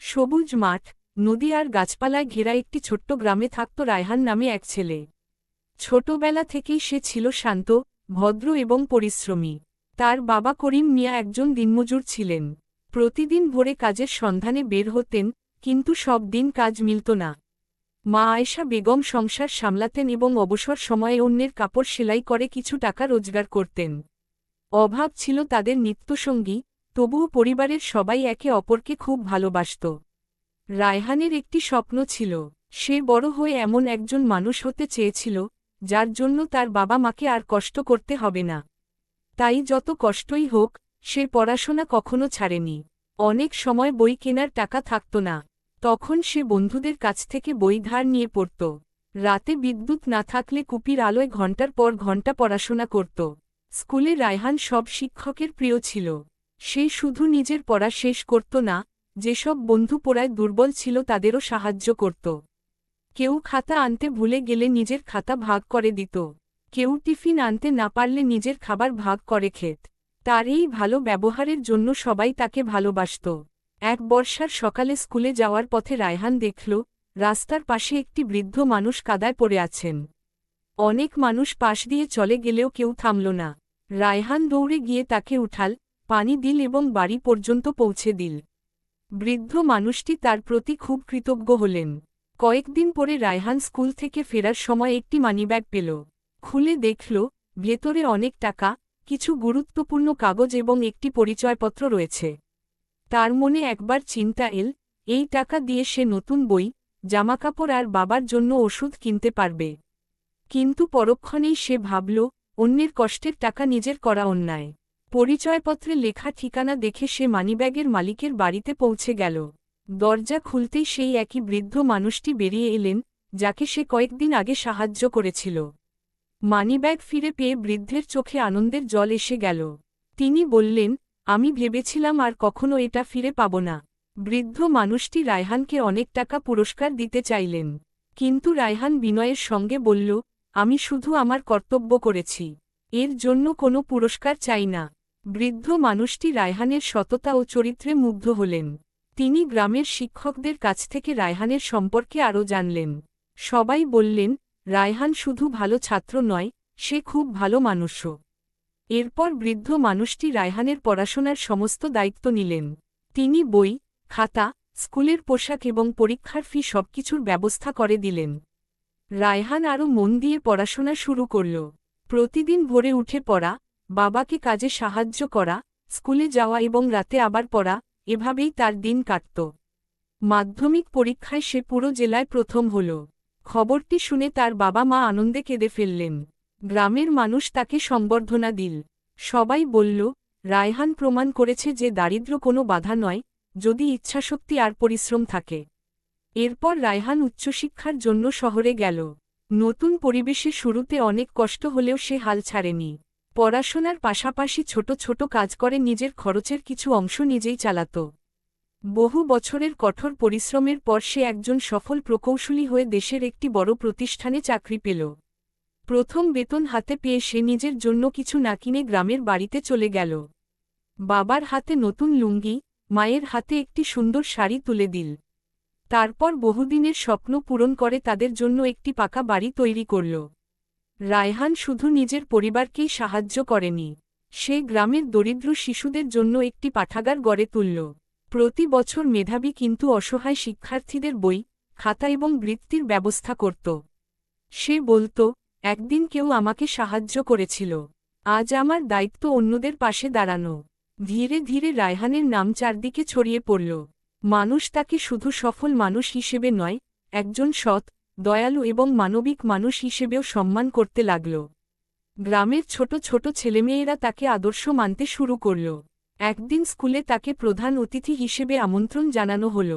সবুজ মাঠ, নদী আর গাছপালায় ঘেরা একটি ছোট্ট গ্রামে থাকত রায়হান নামে এক ছেলে। ছোটবেলা থেকেই সে ছিল শান্ত, ভদ্র এবং পরিশ্রমী। তার বাবা করিম মিয়া একজন দিনমজুর ছিলেন। প্রতিদিন ভোরে কাজের সন্ধানে বের হতেন, কিন্তু সব দিন কাজ মিলত না। মা আয়েশা বেগম সংসার সামলাতেন এবং অবসর সময়ে অন্যের কাপড় সেলাই করে কিছু টাকা রোজগার করতেন। অভাব ছিল তাদের নিত্যসঙ্গী, তবুও পরিবারের সবাই একে অপরকে খুব ভালোবাসত। রায়হানের একটি স্বপ্ন ছিল, সে বড় হয়ে এমন একজন মানুষ হতে চেয়েছিল, যার জন্য তার বাবা মাকে আর কষ্ট করতে হবে না। তাই যত কষ্টই হোক, সে পড়াশোনা কখনো ছাড়েনি। অনেক সময় বই কেনার টাকা থাকত না, তখন সে বন্ধুদের কাছ থেকে বই ধার নিয়ে পড়ত। রাতে বিদ্যুৎ না থাকলে কুপির আলোয় ঘণ্টার পর ঘণ্টা পড়াশোনা করত। স্কুলে রায়হান সব শিক্ষকের প্রিয় ছিল। সে শুধু নিজের পড়া শেষ করত না, যেসব বন্ধু পড়ায় দুর্বল ছিল তাদেরও সাহায্য করত। কেউ খাতা আনতে ভুলে গেলে নিজের খাতা ভাগ করে দিত। কেউ টিফিন আনতে না পারলে নিজের খাবার ভাগ করে খেত। তার এই ভালো ব্যবহারের জন্য সবাই তাকে ভালোবাসত। এক বর্ষার সকালে স্কুলে যাওয়ার পথে রায়হান দেখল, রাস্তার পাশে একটি বৃদ্ধ মানুষ কাদায় পড়ে আছেন। অনেক মানুষ পাশ দিয়ে চলে গেলেও কেউ থামল না। রায়হান দৌড়ে গিয়ে তাকে উঠাল, পানি দিল এবং বাড়ি পর্যন্ত পৌঁছে দিল। বৃদ্ধ মানুষটি তার প্রতি খুব কৃতজ্ঞ হলেন। কয়েকদিন পরে রায়হান স্কুল থেকে ফেরার সময় একটি মানিব্যাগ পেল। খুলে দেখল, ভেতরে অনেক টাকা, কিছু গুরুত্বপূর্ণ কাগজ এবং একটি পরিচয়পত্র রয়েছে। তার মনে একবার চিন্তা এল, এই টাকা দিয়ে সে নতুন বই, জামাকাপড় আর বাবার জন্য ওষুধ কিনতে পারবে। কিন্তু পরক্ষণেই সে ভাবল, অন্যের কষ্টের টাকা নিজের করা অন্যায়। পরিচয়পত্রে লেখা ঠিকানা দেখে সে মানিব্যাগের মালিকের বাড়িতে পৌঁছে গেল। দরজা খুলতেই সেই একই বৃদ্ধ মানুষটি বেরিয়ে এলেন, যাকে সে কয়েকদিন আগে সাহায্য করেছিল। মানিব্যাগ ফিরে পেয়ে বৃদ্ধের চোখে আনন্দের জল এসে গেল। তিনি বললেন, আমি ভেবেছিলাম আর কখনো এটা ফিরে পাব না। বৃদ্ধ মানুষটি রায়হানকে অনেক টাকা পুরস্কার দিতে চাইলেন, কিন্তু রায়হান বিনয়ের সঙ্গে বলল, আমি শুধু আমার কর্তব্য করেছি, এর জন্য কোনো পুরস্কার চাই না। বৃদ্ধ মানুষটি রায়হানের সততা ও চরিত্রে মুগ্ধ হলেন। তিনি গ্রামের শিক্ষকদের কাছ থেকে রায়হানের সম্পর্কে আরও জানলেন। সবাই বললেন, রায়হান শুধু ভালো ছাত্র নয়, সে খুব ভালো মানুষও। এরপর বৃদ্ধ মানুষটি রায়হানের পড়াশোনার সমস্ত দায়িত্ব নিলেন। তিনি বই, খাতা, স্কুলের পোশাক এবং পরীক্ষার ফি সবকিছুর ব্যবস্থা করে দিলেন। রায়হান আরও মন দিয়ে পড়াশোনা শুরু করল। প্রতিদিন ভোরে উঠে পড়া, বাবাকে কাজে সাহায্য করা, স্কুলে যাওয়া এবং রাতে আবার পড়া, এভাবেই তার দিন কাটত। মাধ্যমিক পরীক্ষায় সে পুরো জেলায় প্রথম হল। খবরটি শুনে তার বাবা মা আনন্দে কেঁদে ফেললেন। গ্রামের মানুষ তাকে সংবর্ধনা দিল। সবাই বলল, রায়হান প্রমাণ করেছে যে দারিদ্র্য কোনো বাধা নয়, যদি ইচ্ছাশক্তি আর পরিশ্রম থাকে। এরপর রায়হান উচ্চশিক্ষার জন্য শহরে গেল। নতুন পরিবেশে শুরুতে অনেক কষ্ট হলেও সে হাল ছাড়েনি। পড়াশোনার পাশাপাশি ছোট ছোট কাজ করে নিজের খরচের কিছু অংশ নিজেই চালাত। বহু বছরের কঠোর পরিশ্রমের পর সে একজন সফল প্রকৌশলী হয়ে দেশের একটি বড় প্রতিষ্ঠানে চাকরি পেল। প্রথম বেতন হাতে পেয়ে সে নিজের জন্য কিছু না কিনে গ্রামের বাড়িতে চলে গেল। বাবার হাতে নতুন লুঙ্গি, মায়ের হাতে একটি সুন্দর শাড়ি তুলে দিল। তারপর বহুদিনের স্বপ্ন পূরণ করে তাদের জন্য একটি পাকা বাড়ি তৈরি করল। রায়হান শুধু নিজের পরিবারকেই সাহায্য করেনি, সে গ্রামের দরিদ্র শিশুদের জন্য একটি পাঠাগার গড়ে তুলল। প্রতি বছর মেধাবী কিন্তু অসহায় শিক্ষার্থীদের বই, খাতা এবং বৃত্তির ব্যবস্থা করত। সে বলত, একদিন কেউ আমাকে সাহায্য করেছিল, আজ আমার দায়িত্ব অন্যদের পাশে দাঁড়ানো। ধীরে ধীরে রায়হানের নাম চারদিকে ছড়িয়ে পড়ল। মানুষ তাকে শুধু সফল মানুষ হিসেবে নয়, একজন সৎ, দয়ালু এবং মানবিক মানুষ হিসেবেও সম্মান করতে লাগল। গ্রামের ছোট ছোট ছেলেমেয়েরা তাকে আদর্শ মানতে শুরু করল। একদিন স্কুলে তাকে প্রধান অতিথি হিসেবে আমন্ত্রণ জানানো হল।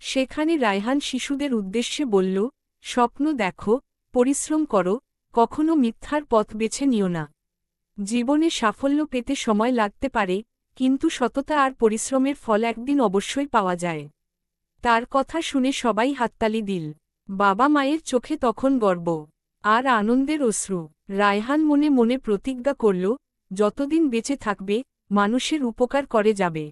সেখানে রায়হান শিশুদের উদ্দেশ্যে বলল, স্বপ্ন দেখো, পরিশ্রম করো, কখনো মিথ্যার পথ বেছে নিও না। জীবনে সাফল্য পেতে সময় লাগতে পারে, কিন্তু সততা আর পরিশ্রমের ফল একদিন অবশ্যই পাওয়া যায়। তার কথা শুনে সবাই হাততালি দিল। বাবা মায়ের চোখে তখন গর্ব আর আনন্দের অশ্রু। রায়হান মনে মনে প্রতিজ্ঞা করল, যতদিন বেঁচে থাকবে, মানুষের উপকার করে যাবে।